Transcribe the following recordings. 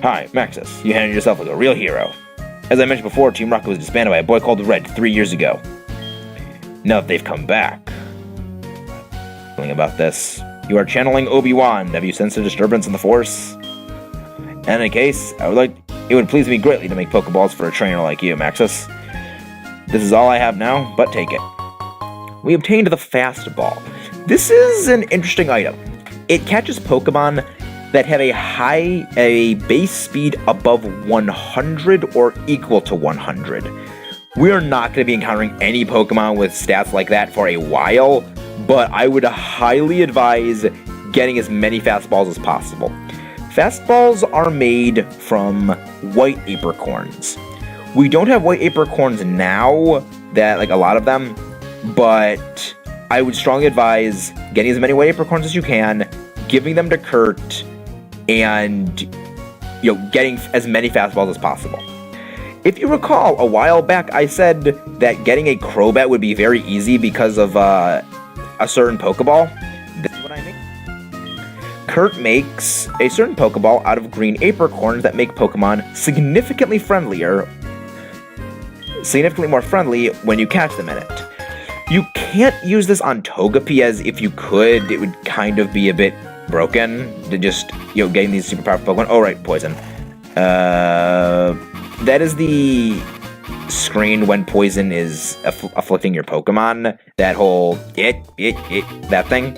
Hi, Maxis. You handled yourself like a real hero. As I mentioned before, Team Rocket was disbanded by a boy called Red 3 years ago. Now that they've come back. Feeling about this. You are channeling Obi-Wan. Have you sensed a disturbance in the Force? In any case, it would please me greatly to make Pokeballs for a trainer like you, Maxis. This is all I have now, but take it. We obtained the Fast Ball. This is an interesting item. It catches Pokemon that have a base speed above 100 or equal to 100. We are not going to be encountering any Pokemon with stats like that for a while, but I would highly advise getting as many Fastballs as possible. Fastballs are made from white apricorns. We don't have white apricorns now, a lot of them, but I would strongly advise getting as many white apricorns as you can, giving them to Kurt, and getting as many Fastballs as possible. If you recall, a while back I said that getting a Crobat would be very easy because of a certain Pokeball. This is what I mean. Kurt makes a certain Pokeball out of green apricorns that make Pokemon significantly more friendly when you catch them in it. You can't use this on Togepi, as if you could, it would kind of be a bit broken to just, getting these super powerful Pokemon. Oh, right, poison. That is the screen when poison is afflicting your Pokemon. That whole that thing.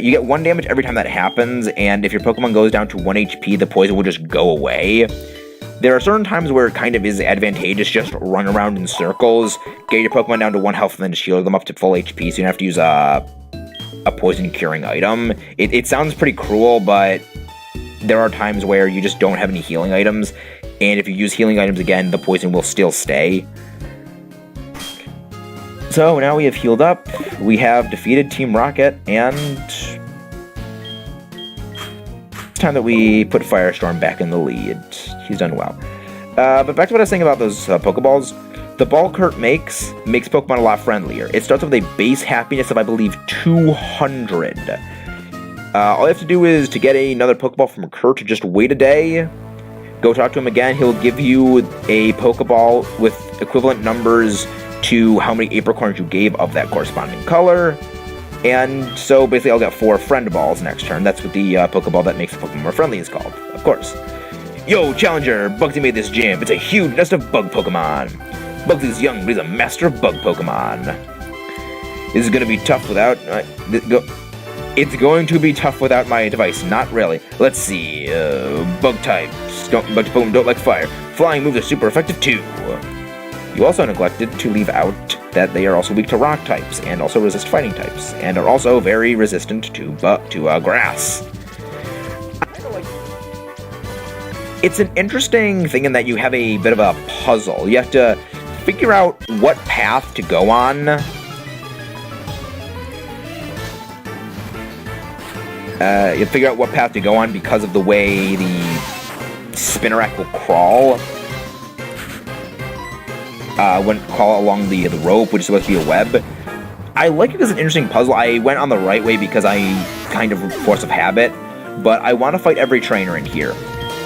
You get 1 damage every time that happens, and if your Pokemon goes down to 1 HP, the poison will just go away. There are certain times where it kind of is advantageous just run around in circles, get your Pokemon down to 1 health, and then shield them up to full HP, so you don't have to use a poison curing item. It sounds pretty cruel, but there are times where you just don't have any healing items, and if you use healing items again, the poison will still stay. So now we have healed up, we have defeated Team Rocket, and it's time that we put Firestorm back in the lead. He's done well. But back to what I was saying about those Pokeballs. The ball Kurt makes Pokemon a lot friendlier. It starts with a base happiness of, I believe, 200. All you have to do is to get another Pokeball from Kurt, just wait a day, go talk to him again. He'll give you a Pokeball with equivalent numbers to how many apricorns you gave of that corresponding color. And so basically I'll get 4 friend balls next turn. That's what the Pokeball that makes the Pokemon more friendly is called, of course. Yo, Challenger! Bugsy made this gym. It's a huge nest of bug Pokemon. Bugsy's young, but he's a master of bug Pokemon. This is going to be tough without... It's going to be tough without my advice. Not really. Let's see. Bug types. Bug Pokemon don't like fire. Flying moves are super effective too. You also neglected to leave out that they are also weak to rock types, and also resist fighting types, and are also very resistant to grass. It's an interesting thing in that you have a bit of a puzzle. You have to figure out what path to go on. You figure out what path to go on because of the way the Spinarak will crawl. Crawl along the rope, which is supposed to be a web. I like it as an interesting puzzle. I went on the right way because I kind of force of habit, but I want to fight every trainer in here.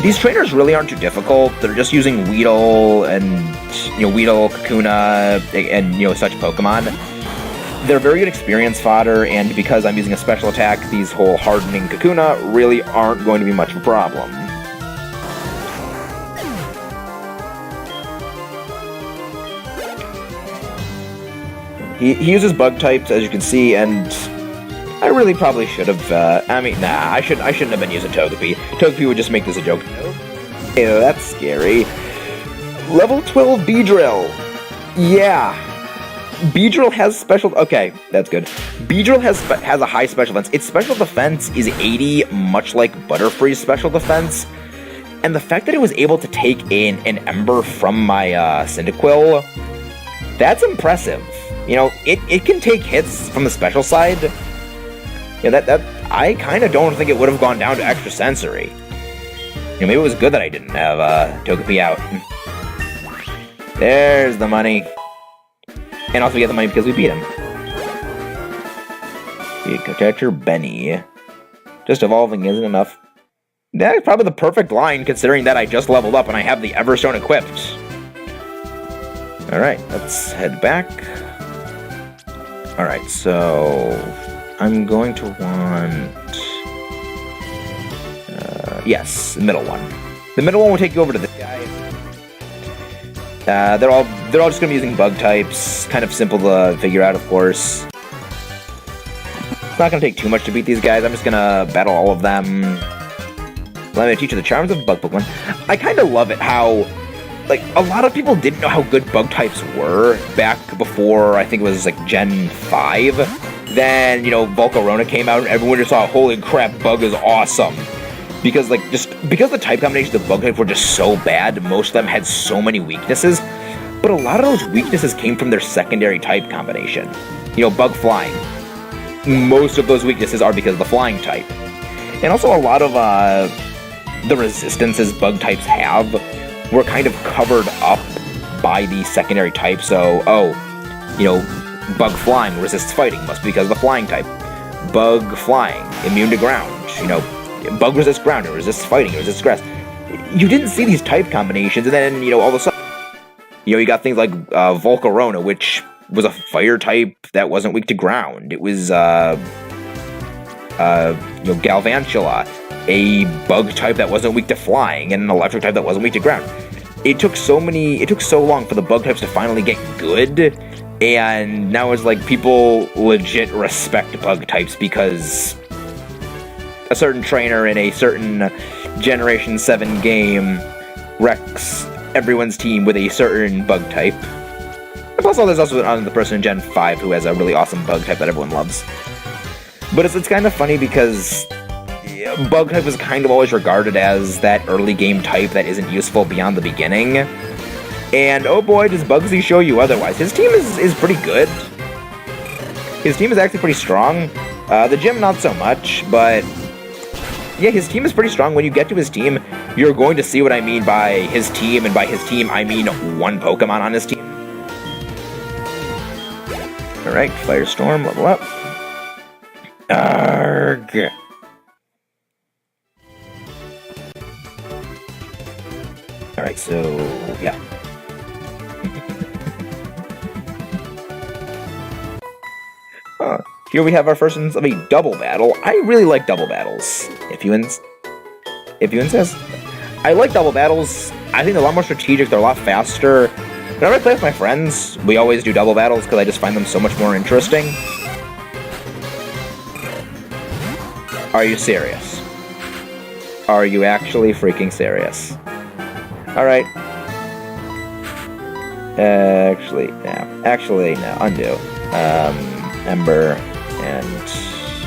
These trainers really aren't too difficult. They're just using Weedle and, Weedle, Kakuna, and, such Pokemon. They're very good experience fodder, and because I'm using a special attack, these whole hardening Kakuna really aren't going to be much of a problem. He uses bug types, as you can see, and I really probably should have, I shouldn't have been using Togepi. Togepi would just make this a joke. Ew, that's scary. Level 12 Beedrill. Yeah. Beedrill has special... Okay, that's good. Beedrill has a high special defense. Its special defense is 80, much like Butterfree's special defense. And the fact that it was able to take in an Ember from my Cyndaquil, that's impressive. It can take hits from the special side. That I kind of don't think it would have gone down to extra sensory. Maybe it was good that I didn't have Togepi out. There's the money. And also we get the money because we beat him. Protector Benny. Just evolving isn't enough. That's probably the perfect line, considering that I just leveled up and I have the Everstone equipped. Alright, let's head back. Alright, so I'm going to want... yes, the middle one. The middle one will take you over to this guy. They're all just going to be using bug types. Kind of simple to figure out, of course. It's not going to take too much to beat these guys. I'm just going to battle all of them. Let me teach you the charms of bug Pokemon. I kind of love it how, like, a lot of people didn't know how good bug types were back before, I think it was, like, Gen 5. Then, you know, Volcarona came out and everyone just saw, holy crap, bug is awesome. Because, like, because the type combinations of bug types were just so bad, most of them had so many weaknesses. But a lot of those weaknesses came from their secondary type combination. You know, bug flying. Most of those weaknesses are because of the flying type. And also a lot of, the resistances bug types have were kind of covered up by the secondary type. So, you know, bug flying resists fighting, must be because of the flying type. Bug flying, immune to ground. You know, bug resists ground, it resists fighting, it resists grass. You didn't see these type combinations, and then, you know, all of a sudden, you know, you got things like Volcarona, which was a fire type that wasn't weak to ground. It was, you know, Galvantula, a bug type that wasn't weak to flying, and an electric type that wasn't weak to ground. It took so long for the bug types to finally get good, and now it's like people legit respect bug types because a certain trainer in a certain Generation 7 game wrecks everyone's team with a certain bug type. And plus, there's also another person in Gen 5 who has a really awesome bug type that everyone loves. But it's kind of funny because bug type was kind of always regarded as that early game type that isn't useful beyond the beginning. And oh boy, does Bugsy show you otherwise. His team is pretty good. His team is actually pretty strong. The gym, not so much, but yeah, his team is pretty strong. When you get to his team, you're going to see what I mean by his team, and by his team, I mean one Pokemon on his team. Alright, Firestorm, level up. Arrgh. Alright, so, yeah. Here we have our first instance of a double battle. I really like double battles. If you insist. I like double battles. I think they're a lot more strategic, they're a lot faster. Whenever I play with my friends, we always do double battles because I just find them so much more interesting. Are you serious? Are you actually freaking serious? Alright. Actually, no. Undo. Ember. And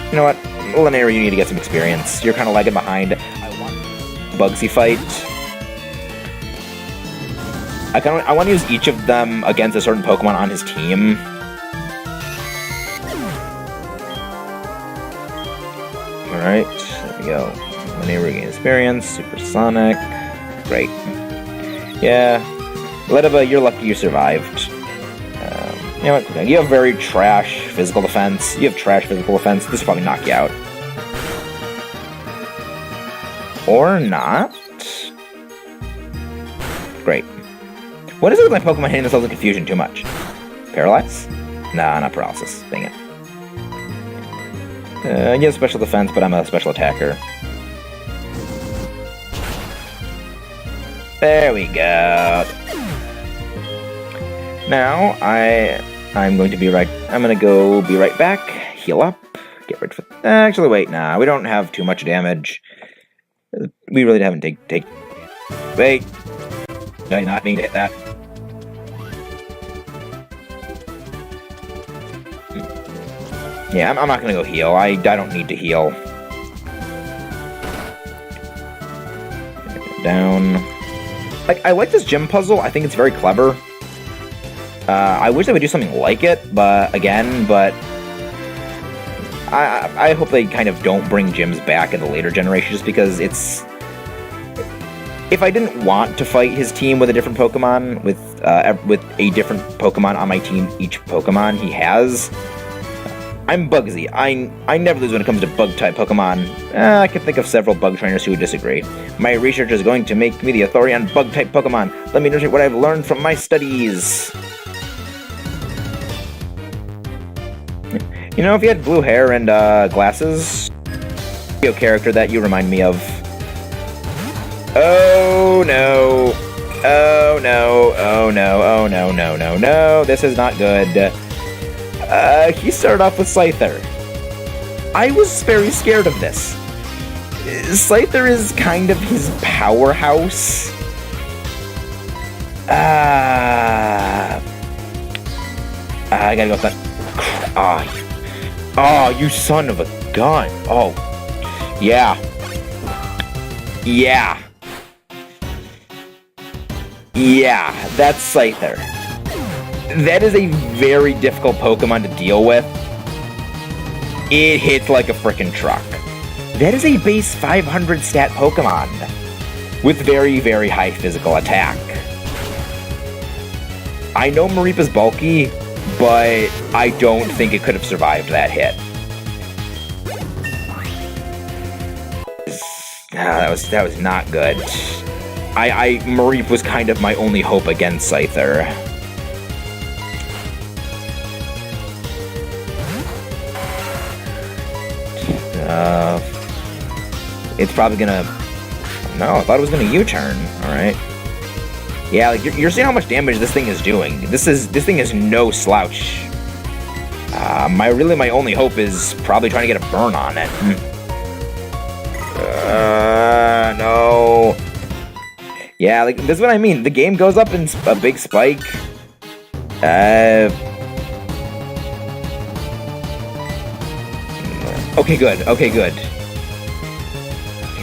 you know what? Linear, you need to get some experience. You're kind of lagging behind. I want Bugsy fight. I want to use each of them against a certain Pokemon on his team. Alright, there we go. Linear regain experience. Supersonic. Great. Yeah. You're lucky you survived. You know what? You have very trash physical defense. This will probably knock you out. Or not. Great. What is it with my Pokemon hitting themselves in confusion too much? Paralyze? Nah, not paralysis. Dang it. You have special defense, but I'm a special attacker. There we go. Now, I'm going to be right... I'm going to go be right back, heal up, get rid of... Actually, wait, nah, we don't have too much damage. We really haven't take... Wait. Did I not mean to hit that? Yeah, I'm not going to go heal. I don't need to heal. Down. Like, I like this gym puzzle. I think it's very clever. I wish they would do something like it, but I hope they kind of don't bring gyms back in the later generations, just because it's... If I didn't want to fight his team with a different Pokemon, with a different Pokemon on my team, each Pokemon he has, I'm Bugsy. I never lose when it comes to bug-type Pokemon. I can think of several bug trainers who would disagree. My research is going to make me the authority on bug-type Pokemon. Let me demonstrate what I've learned from my studies. You know, if you had blue hair and glasses, a character that you remind me of. Oh no. Oh no. Oh no. Oh no. No. No. No. This is not good. He started off with Scyther. I was very scared of this. Scyther is kind of his powerhouse. I gotta go with that. Oh, you son of a gun. Oh. Yeah. Yeah. Yeah, that's Scyther. That is a very difficult Pokemon to deal with. It hits like a frickin' truck. That is a base 500 stat Pokemon with very, very high physical attack. I know Mareep is bulky, but I don't think it could have survived that hit. That was not good. Mareep was kind of my only hope against Scyther. It's probably gonna... No, I thought it was gonna U-turn. Alright. Yeah, like, you're seeing how much damage this thing is doing. This thing is no slouch. My only hope is probably trying to get a burn on it. No. Yeah, like, this is what I mean. The game goes up in a big spike. Okay, good. Okay, good.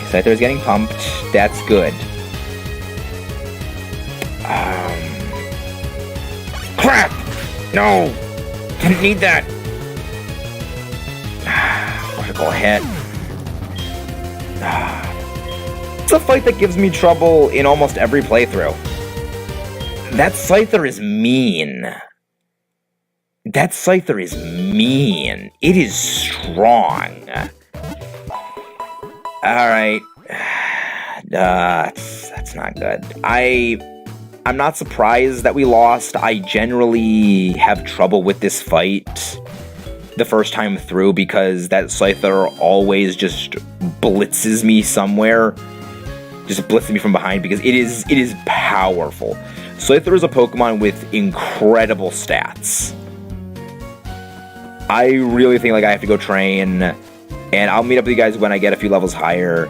Scyther's getting pumped. That's good. Crap! No! Didn't need that! Critical hit. It's a fight that gives me trouble in almost every playthrough. That Scyther is mean. That Scyther is mean. It is strong. Alright. That's not good. I'm not surprised that we lost. I generally have trouble with this fight the first time through because that Scyther always just blitzes me somewhere. Just blitzes me from behind because it is powerful. Scyther is a Pokemon with incredible stats. I really think like I have to go train, and I'll meet up with you guys when I get a few levels higher.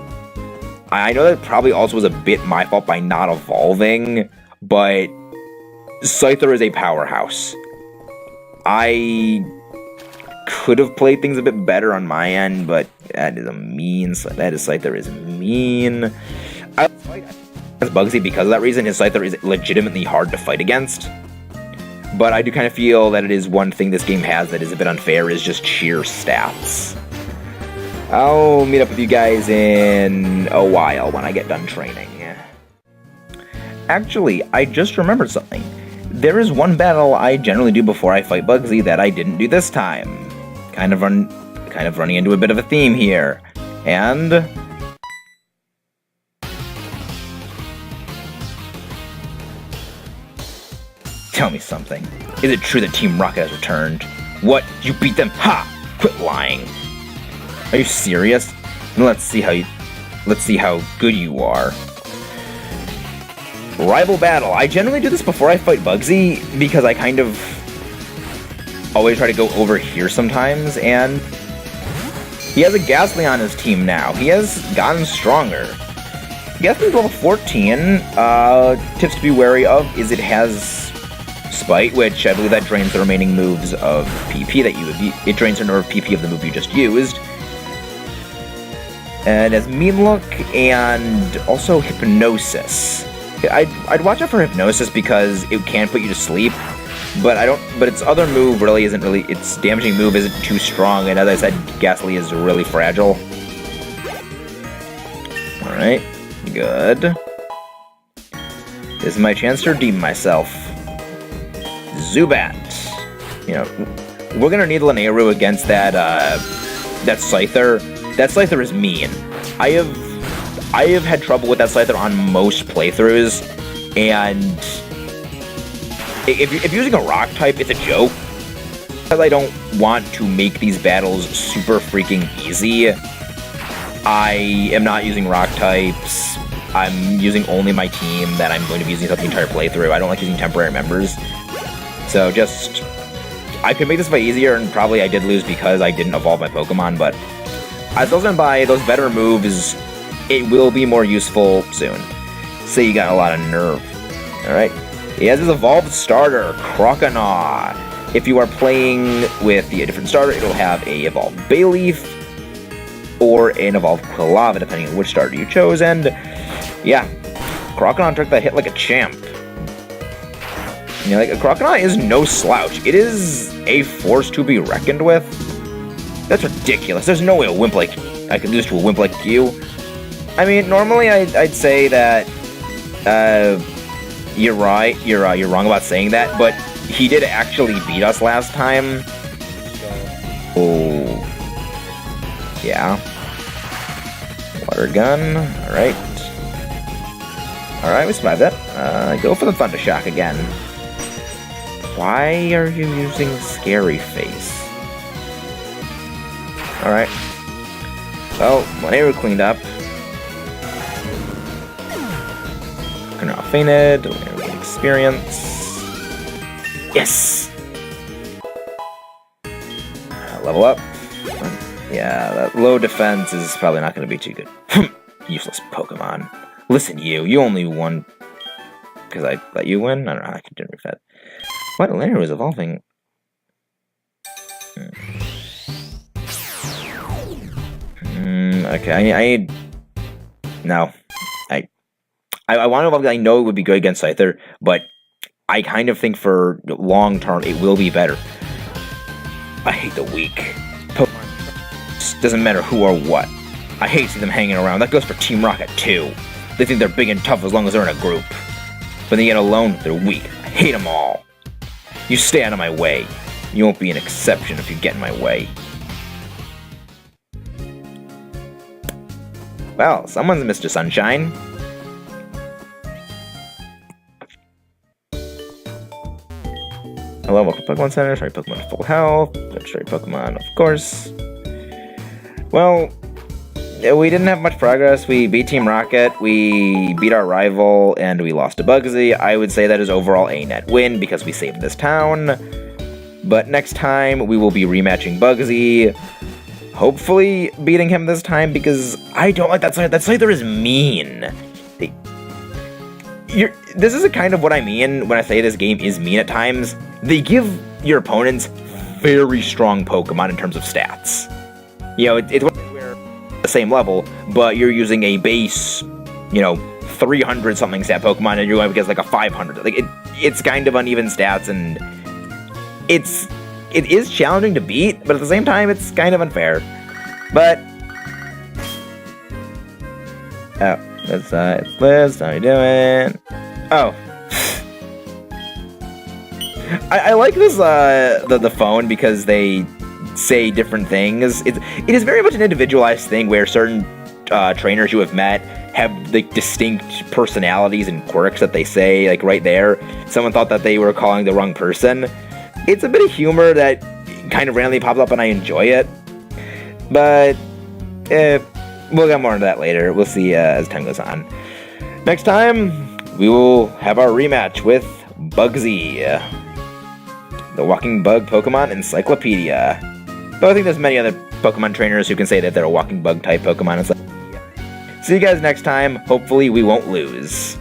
I know that probably also was a bit my fault by not evolving, but Scyther is a powerhouse. I could have played things a bit better on my end, but Scyther is mean. I fight against Bugsy because of that reason. His Scyther is legitimately hard to fight against. But I do kind of feel that it is one thing this game has that is a bit unfair, is just sheer stats. I'll meet up with you guys in a while when I get done training. Actually, I just remembered something. There is one battle I generally do before I fight Bugsy that I didn't do this time. Kind of running into a bit of a theme here. And... tell me something. Is it true that Team Rocket has returned? What? You beat them? Ha! Quit lying. Are you serious? Let's see how good you are. Rival battle. I generally do this before I fight Bugsy because I kind of always try to go over here sometimes, and he has a Ghastly on his team now. He has gotten stronger. Ghastly's level 14. Tips to be wary of is it has Spite, which I believe that drains the remaining moves of PP that you would it drains the nerve PP of the move you just used. And as Mean Look and also Hypnosis. I'd watch out for Hypnosis because it can put you to sleep, but its other move its damaging move isn't too strong, and as I said, Ghastly is really fragile. Alright, good. This is my chance to redeem myself. Zubat. You know, we're gonna need Lanayru against that Scyther. That Scyther is mean. I have had trouble with that Scyther on most playthroughs, and if you're using a rock type, it's a joke. Because I don't want to make these battles super freaking easy, I am not using rock types. I'm using only my team that I'm going to be using throughout the entire playthrough. I don't like using temporary members. So just, I could make this fight easier, and probably I did lose because I didn't evolve my Pokemon, but as those stand by, those better moves, it will be more useful soon. Say you got a lot of nerve. Alright. He has his evolved starter, Croconaw. If you are playing with the different starter, it'll have a evolved Bayleaf or an evolved Quilava, depending on which starter you chose, and yeah, Croconaw took that hit like a champ. You know, like, Croconaw is no slouch. It is a force to be reckoned with. That's ridiculous. There's no way a wimp like I could lose to a wimp like you. I mean, normally I'd say that you're right. You're wrong about saying that, but he did actually beat us last time. Oh, yeah. Water gun. All right. All right, we survived that. Go for the Thunder Shock again. Why are you using Scary Face? Alright. Well, Lanayru cleaned up. Croconaw fainted. Lanayru gained experience. Yes! Level up. Yeah, that low defense is probably not going to be too good. Useless Pokemon. Listen, you only won because I let you win? I don't know how I can generate that. What? Lanayru is evolving. Okay, I need... No. I want to evolve, I know it would be good against Scyther, but I kind of think for long term it will be better. I hate the weak. Pokemon doesn't matter who or what. I hate seeing them hanging around. That goes for Team Rocket too. They think they're big and tough as long as they're in a group. When they get alone, they're weak. I hate them all. You stay out of my way. You won't be an exception if you get in my way. Well, someone's Mr. Sunshine. Hello, welcome to Pokemon Center. Sorry, Pokemon at full health. Sorry, Pokemon, of course. Well, we didn't have much progress. We beat Team Rocket, we beat our rival, and we lost to Bugsy. I would say that is overall a net win because we saved this town. But next time, we will be rematching Bugsy. Hopefully beating him this time, because I don't like that Scyther. That Scyther is mean. This is kind of what I mean when I say this game is mean at times. They give your opponents very strong Pokemon in terms of stats. You know, it's the same level, but you're using a base, 300 something stat Pokemon, and you're going against like a 500. Like it's kind of uneven stats, and it is challenging to beat, but at the same time, it's kind of unfair. But it's Liz. How you doing? Oh, I like this the phone because they say different things. It is very much an individualized thing where certain trainers you have met have like distinct personalities and quirks that they say like right there. Someone thought that they were calling the wrong person. It's a bit of humor that kind of randomly pops up and I enjoy it. But we'll get more into that later. We'll see as time goes on. Next time, we will have our rematch with Bugsy, the Walking Bug Pokemon Encyclopedia. Though I think there's many other Pokemon trainers who can say that they're a Walking Bug type Pokemon Encyclopedia. See you guys next time. Hopefully we won't lose.